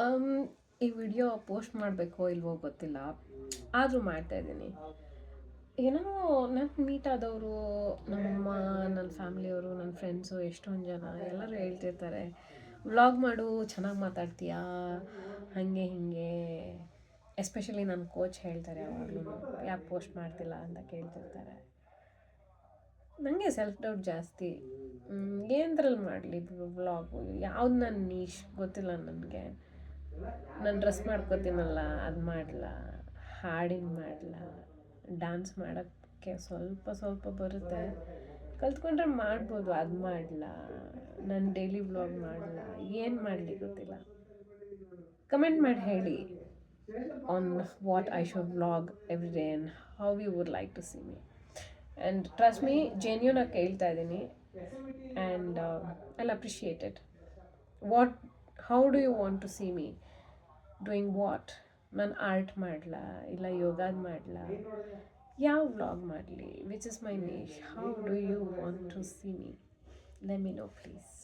ಅಮ್, ಈ video post ಮಾಡಬೇಕೋ ಇಲ್ವೋ ಗೊತ್ತಿಲ್ಲ, ಆದರೂ ಮಾಡ್ತಾಯಿದ್ದೀನಿ. ಏನೋ ನನ್ನ ಮೀಟ್ ಆದವರು, ನಮ್ಮಮ್ಮ, ನನ್ನ ಫ್ಯಾಮಿಲಿಯವರು, ನನ್ನ ಫ್ರೆಂಡ್ಸು, ಎಷ್ಟೊಂದು ಜನ ಎಲ್ಲರೂ ಹೇಳ್ತಿರ್ತಾರೆ, ವ್ಲಾಗ್ ಮಾಡು, ಚೆನ್ನಾಗಿ ಮಾತಾಡ್ತೀಯಾ, ಹಾಗೆ ಹೀಗೆ. ಎಸ್ಪೆಷಲಿ ನನ್ನ ಕೋಚ್ ಹೇಳ್ತಾರೆ ಯಾವಾಗಲೂ, ಯಾಕೆ ಪೋಸ್ಟ್ ಮಾಡ್ತಿಲ್ಲ ಅಂತ ಕೇಳ್ತಿರ್ತಾರೆ. ನನಗೆ ಸೆಲ್ಫ್ ಡೌಟ್ ಜಾಸ್ತಿ. ಏನದ್ರಲ್ಲಿ ಮಾಡಲಿ ವ್ಲಾಗು, ಯಾವ್ದು ನನ್ನ ನೀಶ್ ಗೊತ್ತಿಲ್ಲ ನನಗೆ. ನಾನು ಡ್ರೆಸ್ ಮಾಡ್ಕೋತೀನಲ್ಲ ಅದು ಮಾಡಲ, ಹಾಡಿನ ಮಾಡಲ, ಡ್ಯಾನ್ಸ್ ಮಾಡೋಕ್ಕೆ ಸ್ವಲ್ಪ ಸ್ವಲ್ಪ ಬರುತ್ತೆ, ಕಲ್ತ್ಕೊಂಡ್ರೆ ಮಾಡ್ಬೋದು, ಅದು ಮಾಡಲ, ನಾನು ಡೈಲಿ ವ್ಲಾಗ್ ಮಾಡಲ, ಏನು ಮಾಡಲಿ ಗೊತ್ತಿಲ್ಲ. ಕಮೆಂಟ್ ಮಾಡಿ ಹೇಳಿ on what I should vlog every day and how you would like to see me. And trust me, ಜೆನ್ಯೂನಾಗಿ ಕೇಳ್ತಾ ಇದ್ದೀನಿ, and I'll appreciate it. What how do you want to see me doing what? ನಾನು art ಮಾಡಲಾ, ಇಲ್ಲ ಯೋಗಾದ ಮಾಡಲಾ, ಯಾವ vlog ಮಾಡಲಿ, which is my niche? How do you want to see me? Let me know please.